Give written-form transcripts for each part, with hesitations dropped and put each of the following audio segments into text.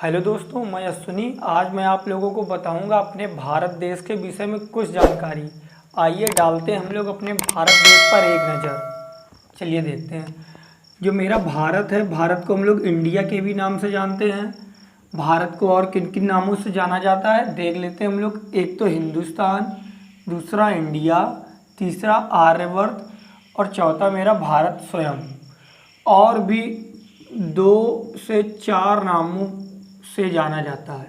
Hello दोस्तों, मैं अश्विनी। आज मैं आप लोगों को बताऊंगा अपने भारत देश के विषय में कुछ जानकारी। आइए डालते हैं हम लोग अपने भारत देश पर एक नज़र। चलिए देखते हैं। जो मेरा भारत है, भारत को हम लोग इंडिया के भी नाम से जानते हैं। भारत को और किन किन नामों से जाना जाता है देख लेते हैं हम लोग। एक तो हिंदुस्तान, दूसरा इंडिया, तीसरा आर्यवर्त और चौथा मेरा भारत स्वयं। और भी 2 से 4 नामों से जाना जाता है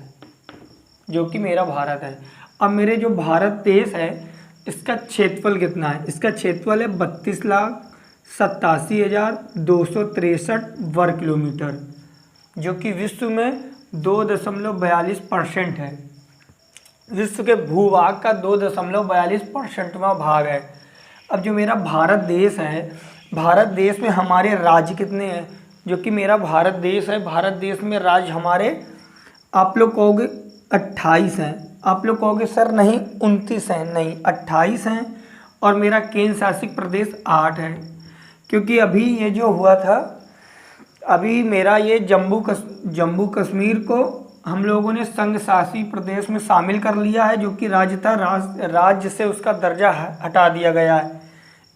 जो कि मेरा भारत है। अब मेरे जो भारत देश है इसका क्षेत्रफल कितना है? इसका क्षेत्रफल है 32,87,263 वर्ग किलोमीटर, जो कि विश्व में 2.42% है। विश्व के भूभाग का 2.42%वां भाग है। अब जो मेरा भारत देश है, भारत देश में हमारे राज्य कितने हैं? जो कि मेरा भारत देश है, भारत देश में राज्य हमारे, आप लोग कहोगे 28 हैं। आप लोग कहोगे सर नहीं 29 हैं। नहीं, 28 हैं। और मेरा केंद्र शासित प्रदेश 8 है। क्योंकि अभी ये जो हुआ था, अभी मेरा ये जम्मू कश्मीर को हम लोगों ने संघ शासित प्रदेश में शामिल कर लिया है, जो कि राज्य था। राज्य से उसका दर्जा हटा दिया गया है,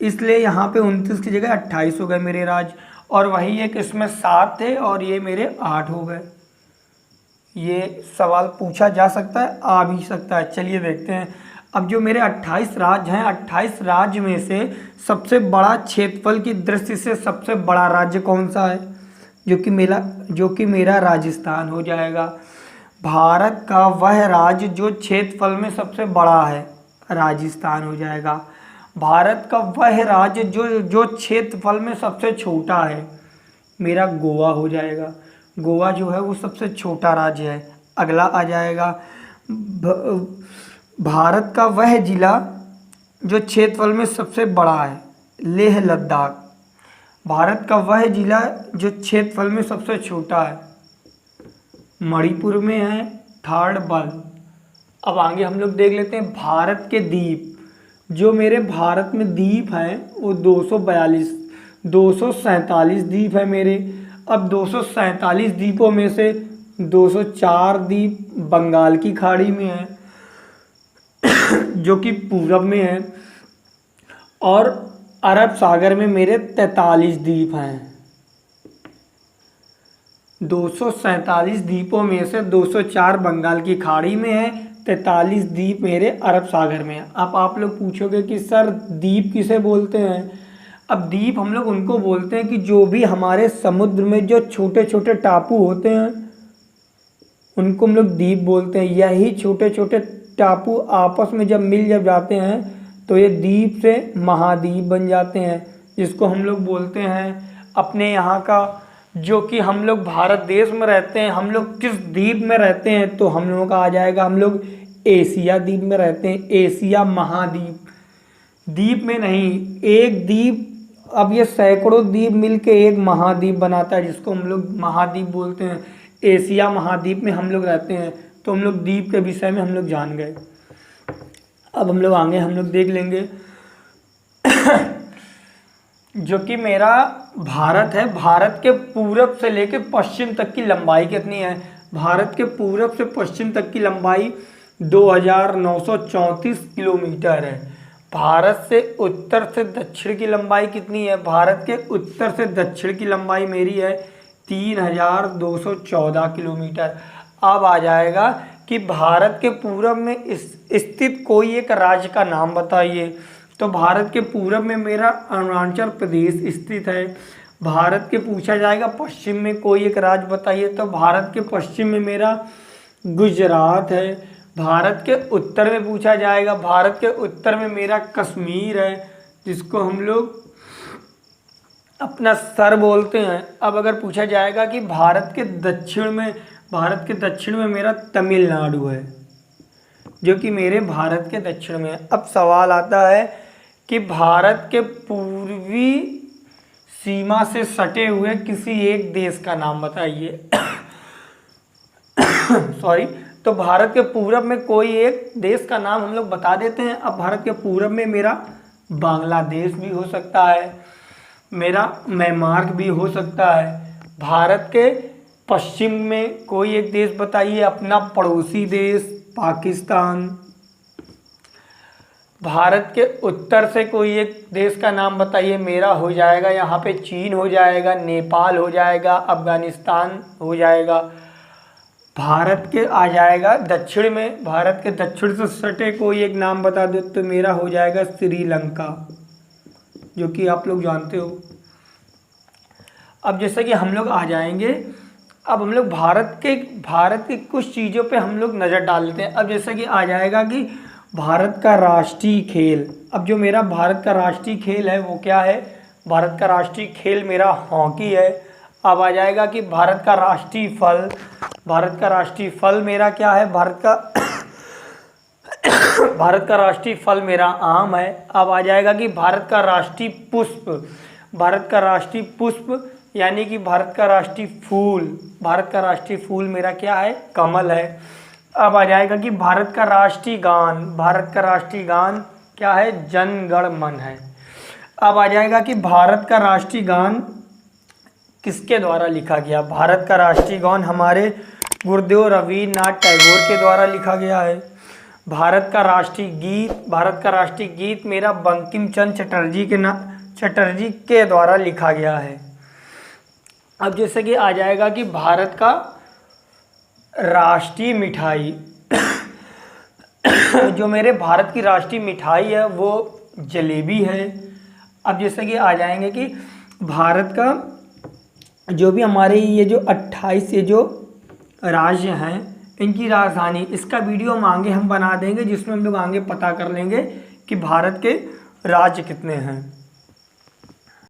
इसलिए यहाँ पे 29 की जगह 28 हो गए मेरे राज्य। और वही एक इसमें 7 थे और ये मेरे 8 हो गए। ये सवाल पूछा जा सकता है, आ भी सकता है। चलिए देखते हैं। अब जो मेरे 28 राज्य हैं, 28 राज्य में से सबसे बड़ा क्षेत्रफल की दृष्टि से सबसे बड़ा राज्य कौन सा है? जो कि मेरा राजस्थान हो जाएगा। भारत का वह राज्य जो क्षेत्रफल में सबसे बड़ा है, राजस्थान हो जाएगा। भारत का वह राज्य जो क्षेत्रफल में सबसे छोटा है, मेरा गोवा हो जाएगा। गोवा जो है वो सबसे छोटा राज्य है। अगला आ जाएगा भारत का वह जिला जो क्षेत्रफल में सबसे बड़ा है, लेह लद्दाख। भारत का वह जिला जो क्षेत्रफल में सबसे छोटा है, मणिपुर में है, थर्ड बल। अब आगे हम लोग देख लेते हैं भारत के द्वीप। जो मेरे भारत में द्वीप हैं वो 247 द्वीप है मेरे। अब 247 द्वीपों में से 204 द्वीप बंगाल की खाड़ी में है जो कि पूरब में है। और अरब सागर में मेरे 43 द्वीप हैं। 247 द्वीपों में से 204 बंगाल की खाड़ी में है, 43 द्वीप मेरे अरब सागर में है। अब आप लोग पूछोगे कि सर द्वीप किसे बोलते हैं? अब द्वीप हम लोग उनको बोलते हैं कि जो भी हमारे समुद्र में जो छोटे छोटे टापू होते हैं उनको हम लोग द्वीप बोलते हैं। यही छोटे छोटे टापू आपस में जब मिल जाते हैं तो ये द्वीप से महाद्वीप बन जाते हैं, जिसको हम लोग बोलते हैं अपने यहाँ का। जो कि हम लोग भारत देश में रहते हैं, हम लोग किस द्वीप में रहते हैं? तो हम लोगों का आ जाएगा, हम लोग एशिया द्वीप में रहते हैं। एशिया महाद्वीप, द्वीप में नहीं, एक द्वीप। अब ये सैकड़ों द्वीप मिलके एक महाद्वीप बनाता है, जिसको हम लोग महाद्वीप बोलते हैं। एशिया महाद्वीप में हम लोग रहते हैं, तो हम लोग द्वीप के विषय में हम लोग जान गए। अब हम लोग आगे हम लोग देख लेंगे जो कि मेरा भारत है, भारत के पूरब से लेकर पश्चिम तक की लंबाई कितनी है? भारत के पूरब से पश्चिम तक की लंबाई 2934 किलोमीटर है। भारत से उत्तर से दक्षिण की लंबाई कितनी है? भारत के उत्तर से दक्षिण की लंबाई मेरी है 3214 किलोमीटर। अब आ जाएगा कि भारत के पूरब में स्थित कोई एक राज्य का नाम बताइए। तो भारत के पूरब में मेरा अरुणाचल प्रदेश स्थित है। भारत के पूछा जाएगा पश्चिम में कोई एक राज्य बताइए, तो भारत के पश्चिम में मेरा गुजरात है। भारत के उत्तर में पूछा जाएगा, भारत के उत्तर में मेरा कश्मीर है, जिसको हम लोग अपना सर बोलते हैं। अब अगर पूछा जाएगा कि भारत के दक्षिण में मेरा तमिलनाडु है, जो कि मेरे भारत के दक्षिण में है। अब सवाल आता है कि भारत के पूर्वी सीमा से सटे हुए किसी एक देश का नाम बताइए सॉरी। तो भारत के पूरब में कोई एक देश का नाम हम लोग बता देते हैं। अब भारत के पूरब में मेरा बांग्लादेश भी हो सकता है, मेरा म्यांमार भी हो सकता है। भारत के पश्चिम में कोई एक देश बताइए, अपना पड़ोसी देश पाकिस्तान। भारत के उत्तर से कोई एक देश का नाम बताइए, मेरा हो जाएगा यहाँ पे चीन हो जाएगा, नेपाल हो जाएगा, अफ़गानिस्तान हो जाएगा। भारत के आ जाएगा दक्षिण में, भारत के दक्षिण से सटे कोई एक नाम बता दो तो मेरा हो जाएगा श्रीलंका, जो कि आप लोग जानते हो। अब जैसे कि हम लोग आ जाएंगे, अब हम लोग भारत के कुछ चीज़ों पे हम लोग नज़र डाल लेते हैं। अब जैसा कि आ जाएगा कि भारत का राष्ट्रीय खेल, अब जो मेरा भारत का राष्ट्रीय खेल है वो क्या है, भारत का राष्ट्रीय खेल मेरा हॉकी है। अब आ जाएगा कि भारत का राष्ट्रीय फल, भारत का राष्ट्रीय फल मेरा क्या है, भारत का राष्ट्रीय फल मेरा आम है। अब आ जाएगा कि भारत का राष्ट्रीय पुष्प, भारत का राष्ट्रीय पुष्प यानी कि भारत का राष्ट्रीय फूल, भारत का राष्ट्रीय फूल मेरा क्या है, कमल है। अब आ जाएगा कि भारत का राष्ट्रीय गान, भारत का राष्ट्रीय गान क्या है, जन गण मन है। अब आ जाएगा कि भारत का राष्ट्रीय गान किसके द्वारा लिखा गया, भारत का राष्ट्रीय गान हमारे गुरुदेव रवींद्रनाथ टैगोर के द्वारा लिखा गया है। भारत का राष्ट्रीय गीत, भारत का राष्ट्रीय गीत मेरा बंकिम चंद्र चटर्जी के द्वारा लिखा गया है। अब जैसे कि आ जाएगा कि भारत का राष्ट्रीय मिठाई जो मेरे भारत की राष्ट्रीय मिठाई है वो जलेबी है। अब जैसे कि आ जाएंगे कि भारत का जो भी हमारे ये जो 28 ये जो राज्य हैं इनकी राजधानी, इसका वीडियो हम आगे बना देंगे, जिसमें हम लोग आगे पता कर लेंगे कि भारत के राज्य कितने हैं।